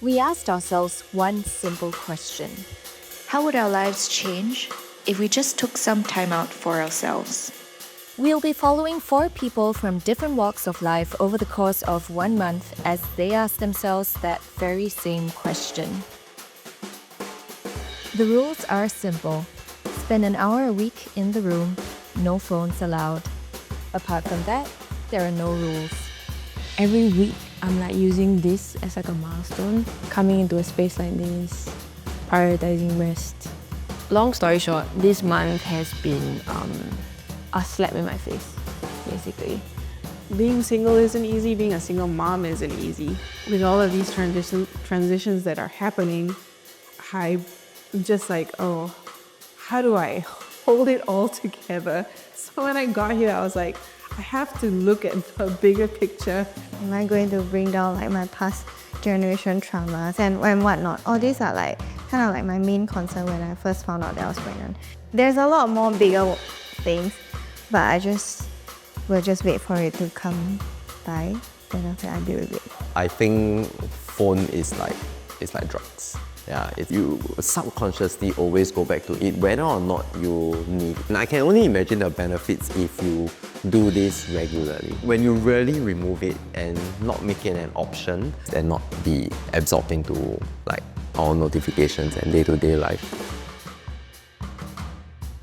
We asked ourselves one simple question. How would our lives change if we just took some time out for ourselves? We'll be following 4 people from different walks of life over the course of 1 month as they ask themselves that very same question. The rules are simple. Spend an hour a week in the room, no phones allowed. Apart from that, there are no rules. Every week, I'm using this as a milestone, coming into a space like this, prioritizing rest. Long story short, this month has been a slap in my face, basically. Being single isn't easy, being a single mom isn't easy. With all of these transitions that are happening, I'm just oh, how do I hold it all together? So when I got here, I was like, I have to look at the bigger picture. Am I going to bring down my past generation traumas and whatnot? All these are kind of my main concern when I first found out that I was pregnant. There's a lot more bigger things, but I will just wait for it to come by, then after I deal with it. I think phone is like drugs. Yeah, if you subconsciously always go back to it, whether or not you need. And I can only imagine the benefits if you do this regularly. When you really remove it and not make it an option and not be absorbed into our notifications and day-to-day life.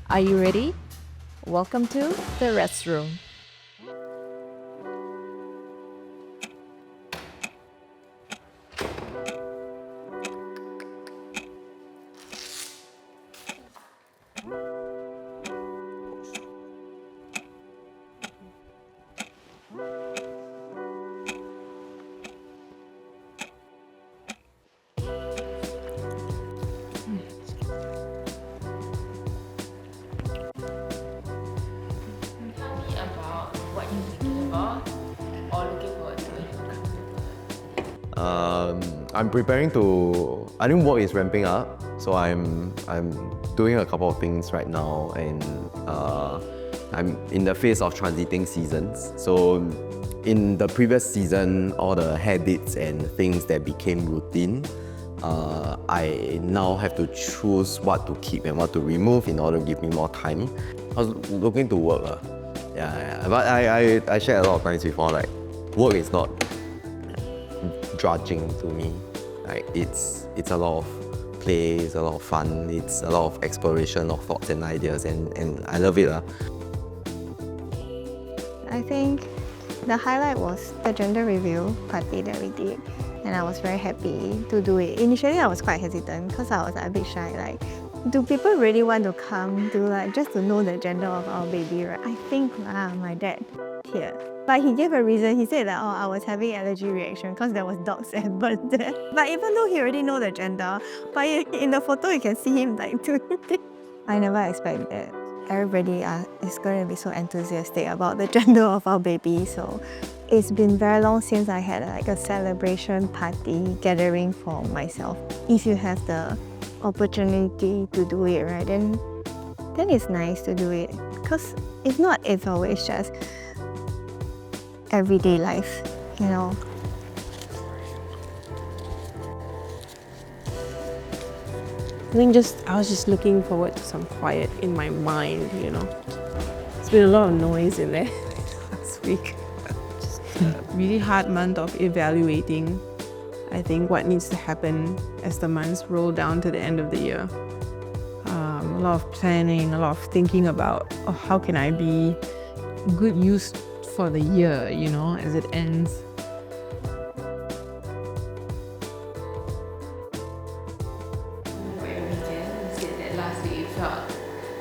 Are you ready? Welcome to the Restroom. About what you're thinking about or looking forward to. I'm preparing to. I think work is ramping up, so I'm doing a couple of things right now, and I'm in the phase of transiting seasons. So in the previous season, all the habits and things that became routine, I now have to choose what to keep and what to remove in order to give me more time. I was looking to work. Yeah, but I shared a lot of times before, work is not drudging to me. It's a lot of play, it's a lot of fun, it's a lot of exploration of thoughts and ideas, and I love it. I think the highlight was the gender reveal party that we did, and I was very happy to do it. Initially, I was quite hesitant because I was a bit shy. Do people really want to come to just to know the gender of our baby, right? I think my dad here. But he gave a reason. He said that, I was having allergy reaction because there was dogs and birds there. But even though he already know the gender, but in the photo you can see him doing it. I never expected that everybody is going to be so enthusiastic about the gender of our baby. So it's been very long since I had a celebration party gathering for myself. If you have the opportunity to do it, right, then it's nice to do it. Because if not, it's always just everyday life, I think I was just looking forward to some quiet in my mind, It's been a lot of noise in there last week. Just a really hard month of evaluating, I think, what needs to happen as the months roll down to the end of the year. A lot of planning, a lot of thinking about how can I be good use for the year, as it ends.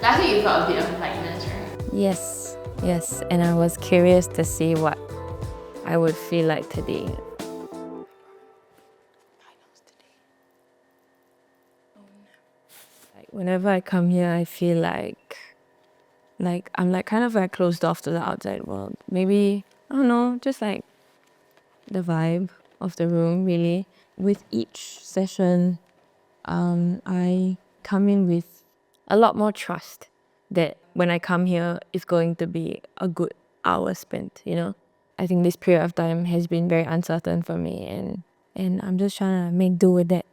Last week you felt a bit of lightness, right? Yes, and I was curious to see what I would feel like today. Whenever I come here, I feel like I'm kind of closed off to the outside world. Maybe, I don't know, just the vibe of the room, really. With each session, I come in with a lot more trust that when I come here, it's going to be a good hour spent, I think this period of time has been very uncertain for me, and and I'm just trying to make do with that,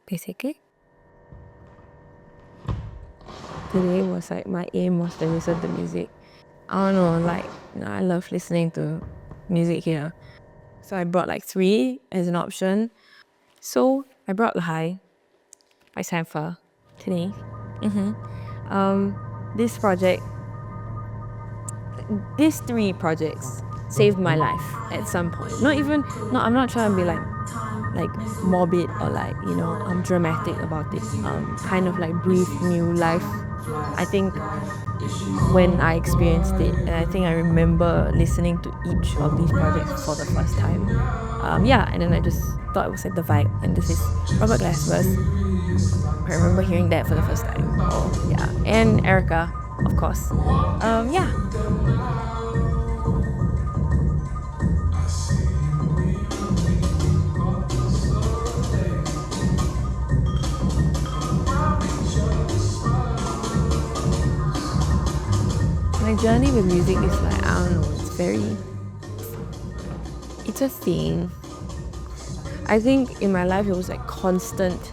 basically. Today was like, my aim was to listen to music. I don't know, like, I love listening to music here. So I brought like 3 as an option. So I brought Lahai by Sampha today. This project, these 3 projects saved my life at some point. I'm not trying to be like morbid or like, I'm dramatic about it. Kind of like breathe new life. I think when I experienced it, and I think I remember listening to each of these projects for the first time. And then I just thought it was like the vibe, and this is Robert Glasper's. I remember hearing that for the first time. Oh yeah, and Erica, of course. My journey with music is like, I don't know, it's a thing. I think in my life it was like constant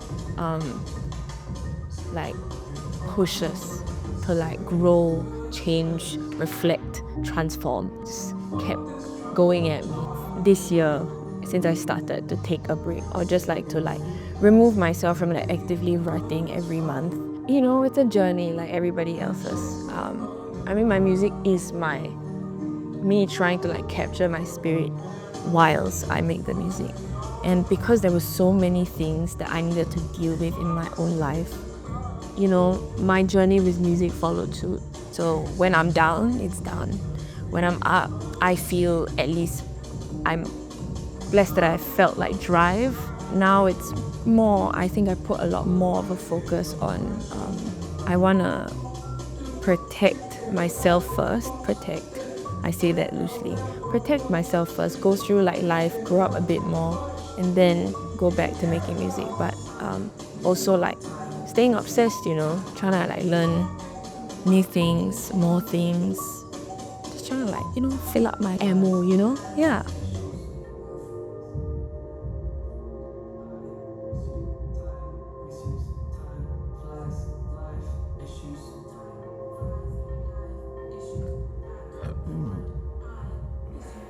like pushes to like grow, change, reflect, transform. Just kept going at me. This year, since I started to take a break, or just like to like remove myself from like actively writing every month. It's a journey like everybody else's. My music is me trying to like capture my spirit whilst I make the music. And because there were so many things that I needed to deal with in my own life, my journey with music followed suit. So when I'm down, it's down. When I'm up, I feel, at least I'm blessed that I felt like drive. Now it's more, I think I put a lot more of a focus on, I want to protect myself first. I say that loosely. Protect myself first, go through like life, grow up a bit more, and then go back to making music. But also like staying obsessed, trying to like learn new things, more things. Just trying to like, fill up my ammo, Yeah.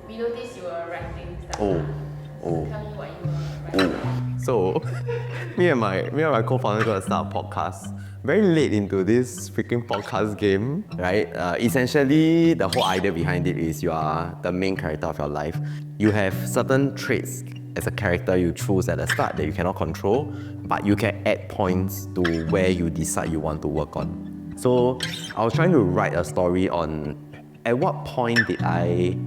We noticed you were writing stuff. Oh. Tell me what you were writing. So, me and my co-founder gonna start a podcast. Very late into this freaking podcast game, right? Essentially, the whole idea behind it is you are the main character of your life. You have certain traits as a character you choose at the start that you cannot control, but you can add points to where you decide you want to work on. So, I was trying to write a story on at what point did I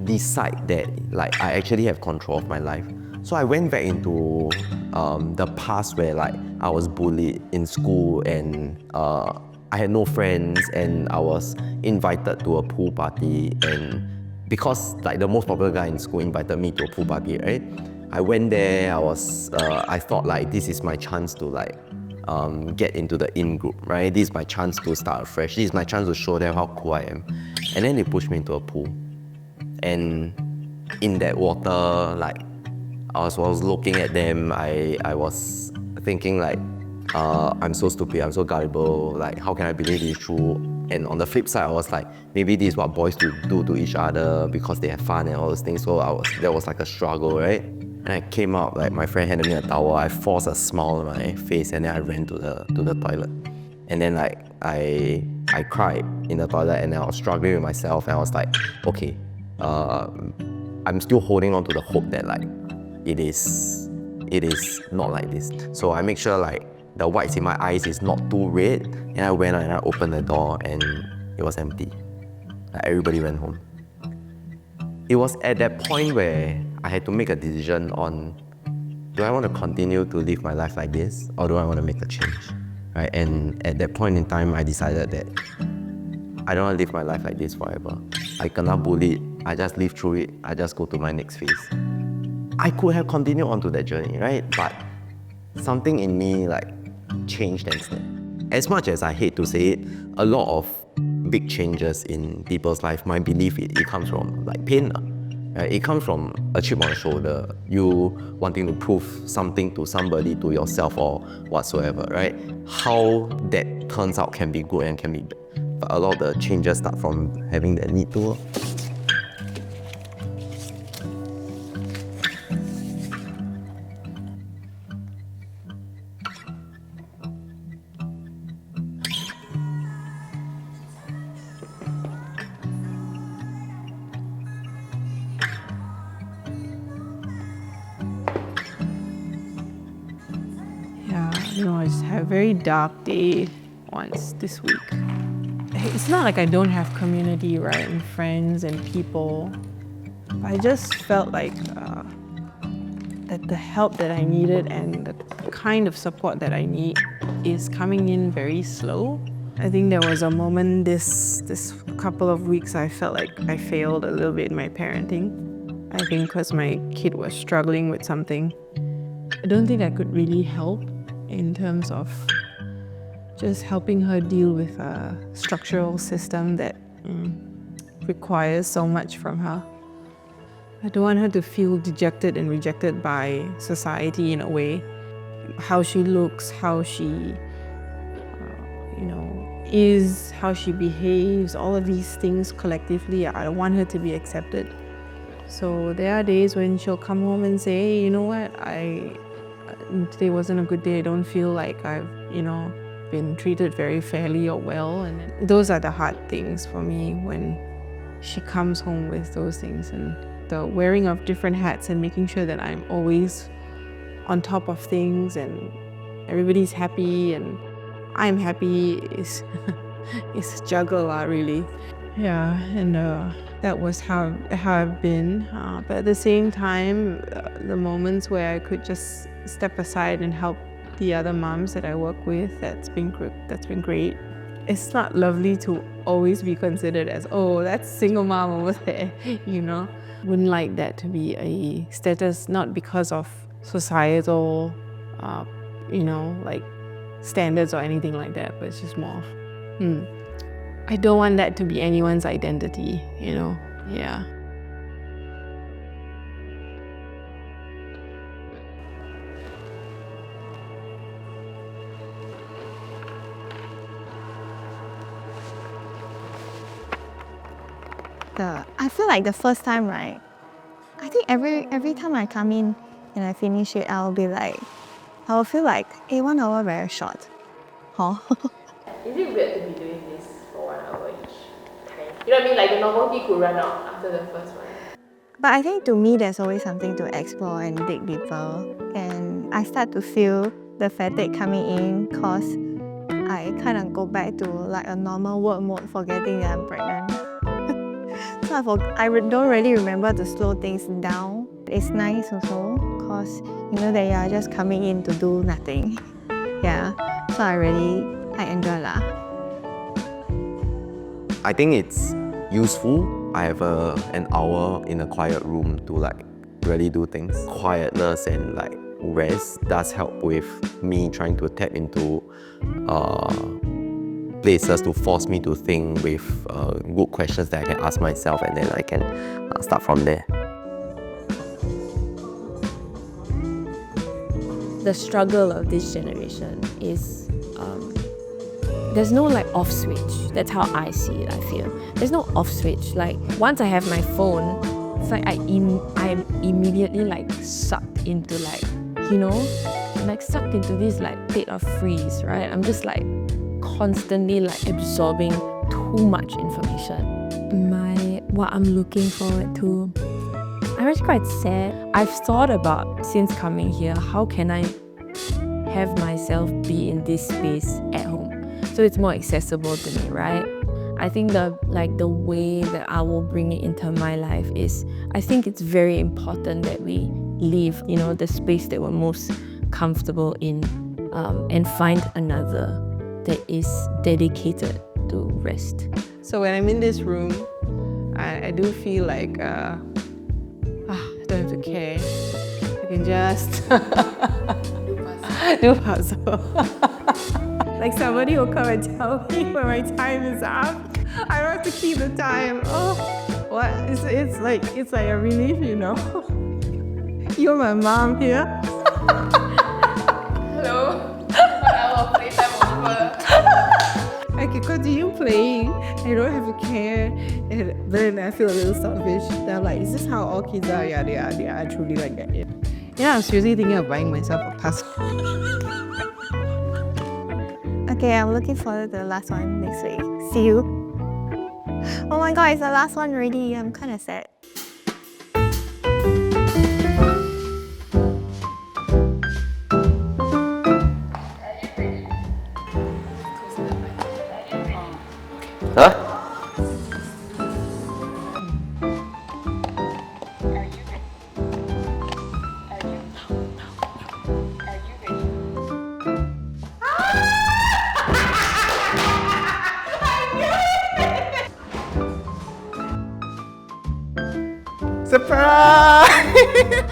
decide that like I actually have control of my life. So I went back into the past where like I was bullied in school and I had no friends and I was invited to a pool party, and because like the most popular guy in school invited me to a pool party, right? I went there, I thought like this is my chance to like get into the in group, right? This is my chance to start afresh. This is my chance to show them how cool I am. And then they pushed me into a pool. And in that water, like I was looking at them, I was thinking like, I'm so stupid, I'm so gullible, like how can I believe this is true? And on the flip side, I was like, maybe this is what boys do to each other because they have fun and all those things. So there was like a struggle, right? And I came out, like my friend handed me a towel, I forced a smile on my face, and then I ran to the toilet. And then like I cried in the toilet, and I was struggling with myself, and I was like, okay, I'm still holding on to the hope that like it is not like this. So I make sure like the whites in my eyes is not too red, and I went out and I opened the door and it was empty. Like everybody went home. It was at that point where I had to make a decision on, do I want to continue to live my life like this, or do I want to make a change, right? And at that point in time, I decided that I don't want to live my life like this forever. I cannot bully it. I just live through it. I just go to my next phase. I could have continued on to that journey, right? But something in me like changed instead. As much as I hate to say it, a lot of big changes in people's life, my belief it comes from like pain, It comes from a chip on the shoulder, you wanting to prove something to somebody, to yourself or whatsoever, right? How that turns out can be good and can be bad. But a lot of the changes start from having that need to. I just had a very dark day once this week. It's not like I don't have community, right, and friends and people. I just felt like that the help that I needed and the kind of support that I need is coming in very slow. I think there was a moment this couple of weeks I felt like I failed a little bit in my parenting. I think because my kid was struggling with something. I don't think I could really help in terms of just helping her deal with a structural system that requires so much from her. I don't want her to feel dejected and rejected by society in a way. How she looks, how she is, how she behaves, all of these things collectively, I don't want her to be accepted. So there are days when she'll come home and say, hey, you know what, today wasn't a good day. I don't feel like I've, been treated very fairly or well. And those are the hard things for me when she comes home with those things. And the wearing of different hats and making sure that I'm always on top of things and everybody's happy and I'm happy is a juggle, really. Yeah, and that was how I've been. But at the same time, the moments where I could just step aside and help the other moms that I work with, that's been great. It's not lovely to always be considered as, oh, that's single mom over there, Wouldn't like that to be a status, not because of societal, like standards or anything like that, but it's just more of, I don't want that to be anyone's identity, yeah. I feel like the first time, right? I think every time I come in and I finish it, I will feel like, hey, 1 hour very short. Huh? Is it weird to be doing this for 1 hour each time? You know what I mean? Like the novelty could run out after the first one. But I think to me, there's always something to explore and dig deeper. And I start to feel the fatigue coming in because I kind of go back to like a normal work mode, forgetting that I'm pregnant. So I don't really remember to slow things down. It's nice also because that you are just coming in to do nothing. Yeah, so I enjoy lah. I think it's useful. I have an hour in a quiet room to really do things. Quietness and rest does help with me trying to tap into places to force me to think with good questions that I can ask myself, and then I can start from there. The struggle of this generation is there's no off switch. That's how I see it, I feel. There's no off switch. Once I have my phone, it's like I'm immediately sucked into sucked into this state of freeze, right? I'm just constantly absorbing too much information. What I'm looking forward to, I'm actually quite sad. I've thought about, since coming here, how can I have myself be in this space at home so it's more accessible to me, right? I think the way that I will bring it into my life is, I think it's very important that we leave the space that we're most comfortable in and find another that is dedicated to rest. So when I'm in this room, I do feel like I don't have to care. I can just do puzzle. Somebody will come and tell me when my time is up. I don't have to keep the time. Oh. What? It's like a relief, you know. You're my mom here. Hello. 1 hour playtime over. I can continue playing. I don't have to care. And then I feel a little selfish. Then I'm like, is this how all kids are? Yeah, they are. They are truly like that. Yeah, I was seriously thinking of buying myself a puzzle. Okay, I'm looking forward to the last one next week. See you. Oh my god, it's the last one already. I'm kind of sad. Huh? Surprise!